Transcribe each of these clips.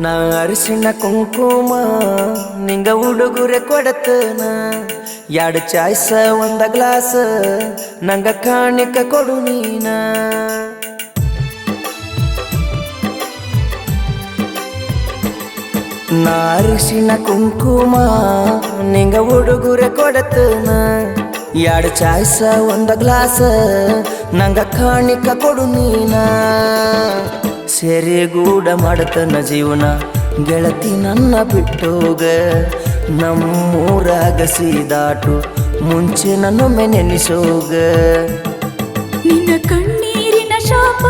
ನಾ ಅರಿಶಿಣ ಕುಂಕುಮ ನಿಂಗ ಉಡುಗೊರೆ ಕೊಡತನ ಎರಡು ಚಾಯ್ಸ ಒಂದ ಗ್ಲಾಸ್ ನಂಗ ಕಾಣಿಕ ಕೊಡು ನೀನ ನಾ ಅರಿಶಿಣ ಕುಂಕುಮ ನಿಂಗ ಉಡುಗೊರೆ ಕೊಡತನ ಎರಡು ಚಾಯ್ಸ ಒಂದ ಗ್ಲಾಸ್ ನಂಗ ಕಾಣಿಕ ಕೊಡು ನೀನ ಸೆರೆಗೂಡ ಮಾಡತನ ಜೀವನ ಗೆಳತಿ ನನ್ನ ಬಿಟ್ಟೋಗ ನಮ್ಮೂರಾಗ ಸೀದಾಟು ಮುಂಚೆ ನನ್ನೊಮ್ಮೆ ನೆನೆಸೋಗ ನಿನ್ನ ಕಣ್ಣೀರಿನ ಶಾಪ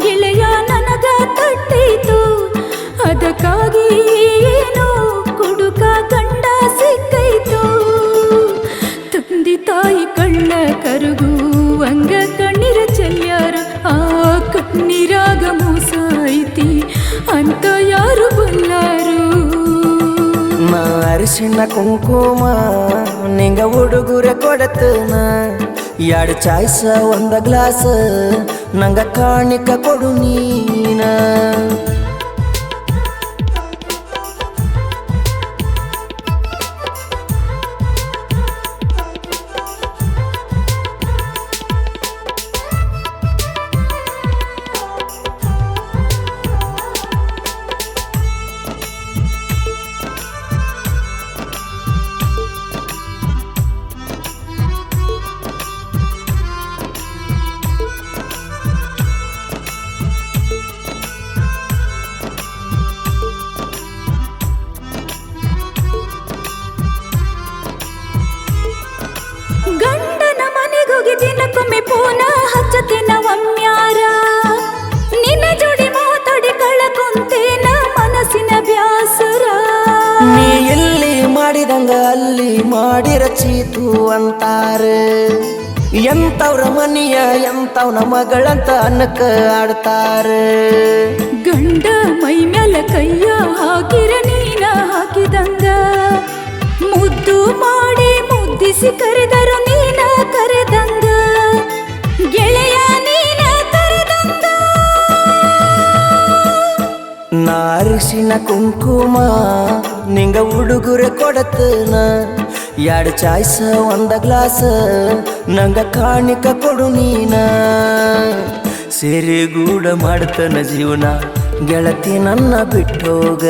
ಗೆಳೆಯ ನನಗ ತಟ್ಟಿತು ಅದಕ್ಕಾಗಿ ಏನೋ ಕುಡುಕ ಗಂಡ ಸಿಕ್ಕೈತು ತಂದೆ ತಾಯಿ ಕಳ್ಳ ಕರಗುವಂಗ ಕಣ್ಣೀರ ಚೆಲ್ಯಾರ ಆ ಕಣ್ಣೀರಾಗ ಮೋಸ ಐತಿ ಅಂತ ಯಾರು ಬಲ್ಲಾರು ನಾ ಅರಿಶಿಣ ಕುಂಕುಮ ನಿಂಗ ಉಡುಗೊರೆ ಕೊಡತನ ಎರಡು ಚಾಯ್ಸ ಒಂದ ಗ್ಲಾಸ್ ನಂಗ ಕಾಣಿಕ ಕೊಡು ನೀನ ದಿನಕ್ಕೊಮ್ಮೆ ಪೂನ ಹಚ್ಚತೇನ ಒಮ್ಮ್ಯಾರ ನಿನ್ನ ಜೋಡಿ ಮಾತಾಡಿ ಕಳಕೊಂತೇನ ಮನಸ್ಸಿನ ಬ್ಯಾಸರ ನೀ ಎಲ್ಲಿ ಮಾಡಿದಂಗ ಅಲ್ಲಿ ಮಾಡಿರ ಚೀತು ಅಂತಾರ ಎಂತವ್ರ ಮನಿಯ ಎಂತವ್ನ ಮಗಳಂತ ಅನ್ನಕ ಆಡ್ತಾರ ಗಂಡ ಮೈ ಮ್ಯಾಲ ಕೈಯ ಹಾಕಿರ ನೀನ ಹಾಕಿದಂಗ ಮುದ್ದು ಮಾಡಿ ಮುದ್ದಿಸಿ ಕರೆದರು ನೀನ ಕರೆದಂಗ ಗೆಳೆಯ ನೀನ ಕರೆದಂಗ ನಾ ಅರಿಶಿಣ ಕುಂಕುಮ ನಿಂಗ ಉಡುಗೊರೆ ಕೊಡತನ ಎರಡು ಚಾಯ್ಸ ಒಂದ ಗ್ಲಾಸ್ ನಂಗ ಕಾಣಿಕ ಕೊಡು ನೀನ ಸೆರೆಗೂಡ ಮಾಡ್ತನ ಜೀವನ ಗೆಳತಿ ನನ್ನ ಬಿಟ್ಟೋಗ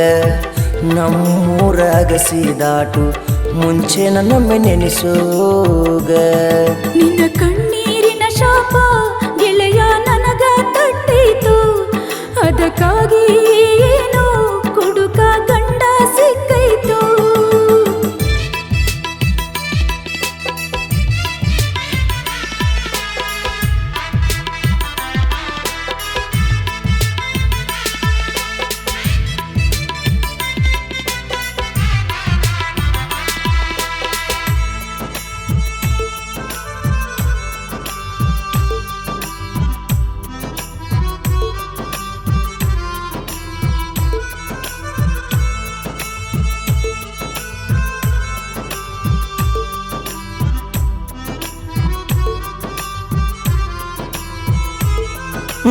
ನಮ್ಮೂರಾಗ ಸೀದಾಟು ಮುಂಚೆ ನನ್ನೊಮ್ಮೆ ನೆನೆಸೋಗ ನಿನ್ನ ಕಣ್ಣೀರಿನ ಶಾಪ ಗೆಳೆಯ ನನಗ ತಟ್ಟಿತು ಅದಕ್ಕಾಗಿ ಏನೋ ಕುಡುಕ ಗಂಡ ಸಿಕ್ಕೈತು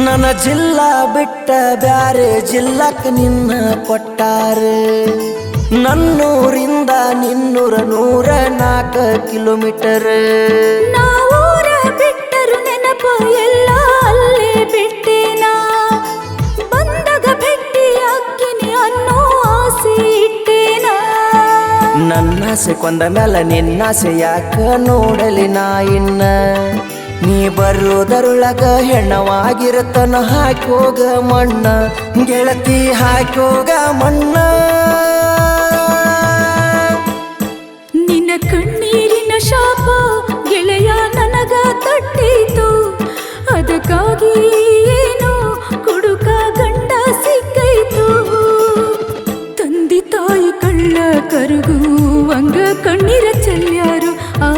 ನನ್ನ ಜಿಲ್ಲಾ ಬಿಟ್ಟ ಬ್ಯಾರೆ ಜಿಲ್ಲಾಕ್ ನಿನ್ನ ಕೊಟ್ಟಾರೆ ನನ್ನೂರಿಂದ 104 ಕಿಲೋಮೀಟರ್ ನಾವೂರ ಬಿಟ್ಟರು ನೆನಪ ಎಲ್ಲ ಅಲ್ಲೇ ಬಿಟ್ಟೇನಾ ಬಂದಾಗ ಭೇಟಿ ಅಕ್ಕಿನಿ ಅನ್ನೋ ಆಸೆ ಇಟ್ಟೇನಾ ನನ್ನಾಸೆ ಕೊಂದ ಮ್ಯಾಲ ನಿನ್ನಾಸೆ ಯಾಕ ನೋಡಲಿ ನಾ ಇನ್ನ ನೀ ಬರೋದರೊಳಗ ಹೆಣ್ಣವಾಗಿರತನ ಹಾಕೋಗ ಮಣ್ಣ ಗೆಳತಿ ಹಾಕೋಗ ಮಣ್ಣ ನಿನ್ನ ಕಣ್ಣೀರಿನ ಶಾಪ ಗೆಳೆಯ ನನಗ ತಟ್ಟಿತು ಅದಕ್ಕಾಗಿ ಏನೋ ಕುಡುಕ ಗಂಡ ಸಿಕ್ಕೈತು ತಂದೆ ತಾಯಿ ಕಳ್ಳ ಕರಗುವಂಗ ಕಣ್ಣೀರ ಚೆಲ್ಯಾರು ಆ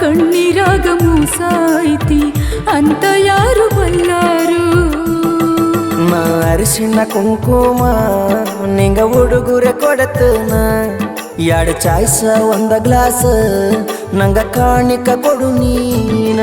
ಕಣ್ಣೀರಾಗ ಮೋಸ ಐತಿ ಅಂತ ಯಾರು ಬಲ್ಲಾರು ನಾ ಅರಿಶಿಣ ಕುಂಕುಮ ನಿಂಗ ಉಡುಗೊರೆ ಕೊಡತನ ಎರಡು ಚಾಯ್ಸ ಒಂದ ಗ್ಲಾಸ್ ನಂಗ ಕಾಣಿಕ ಕೊಡು ನೀನ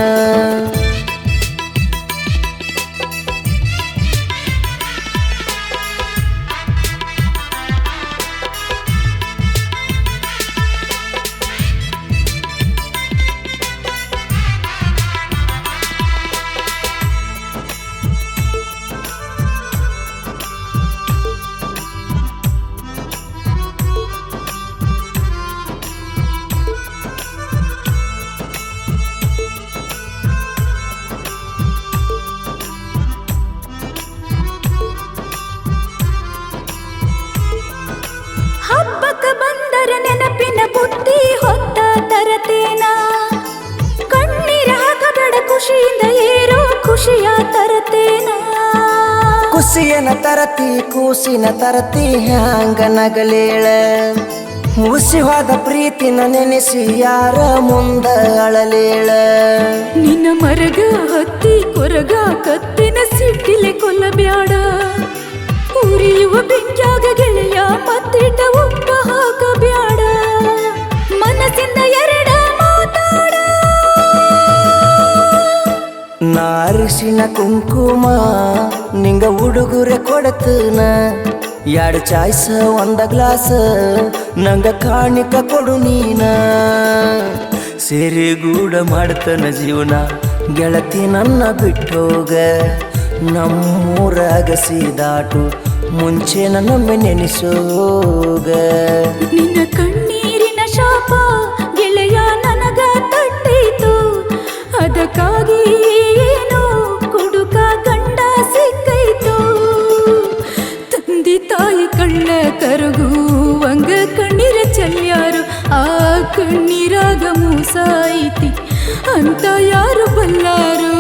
ಹುಸಿಯನ ತರತಿ ಕೂಸಿನ ತರತಿ ಹ್ಯಾಂಗ ನಗಲೇಳ ಹುಸಿವಾದ ಪ್ರೀತಿನ ನೆನೆಸಿ ಯಾರ ಮುಂದ ಅಳಲೇಳ ನಿನ್ನ ಮರಗ ಹತ್ತಿ ಕೊರಗ ಕತ್ತಿನ ಸಿಟ್ಟಿಲೆ ಕೊಲ್ಲಬ್ಯಾಡ ಉರಿಯುವ ಬೆಂಕ್ಯಾಗ ಗೆಳೆಯ ಮತ್ತಿಟ ಉಪ್ಪ ಹಾಕಬ್ಯಾಡ ಮನಸ್ಸಿಂದ ಎರಡ ಮಾತಾಡ ನಾ ಅರಿಶಿನ ಕುಂಕುಮ ನಿಂಗ ಉಡುಗೊರೆ ಕೊಡತನ ಎರಡು ಚಾಯ್ಸ ಒಂದ ಗ್ಲಾಸ್ ನಂಗ ಕಾಣಿಕ ಕೊಡು ನೀನ ಸೇರಿಗೂಡ ಮಾಡ್ತನ ಜೀವನ ಗೆಳತಿ ನನ್ನ ಬಿಟ್ಟೋಗ ನಮ್ಮೂರಾಗ ಸೀದಾಟು ಮುಂಚೆ ನನ್ನೊಮ್ಮೆ ನೆನೆಸೋಗ ನಿನ್ನ ಕಣ್ಣೀರಿನ ಶಾಪ ಗೆಳೆಯ ನನಗ ತಟ್ಟಿತು ಅದಕ್ಕಾಗಿ ಏನೋ ಕುಡುಕ ಗಂಡ ಸಿಕ್ಕೈತು ತಂದೆ ತಾಯಿ ಕಳ್ಳ ಕರಗುವಂಗ ಕಣ್ಣೀರ ಚೆಲ್ಯಾರು ಆ ಕಣ್ಣೀರಾಗ ಮೂಸ ಐತಿ ಅಂತ ಯಾರು ಬಲ್ಲಾರು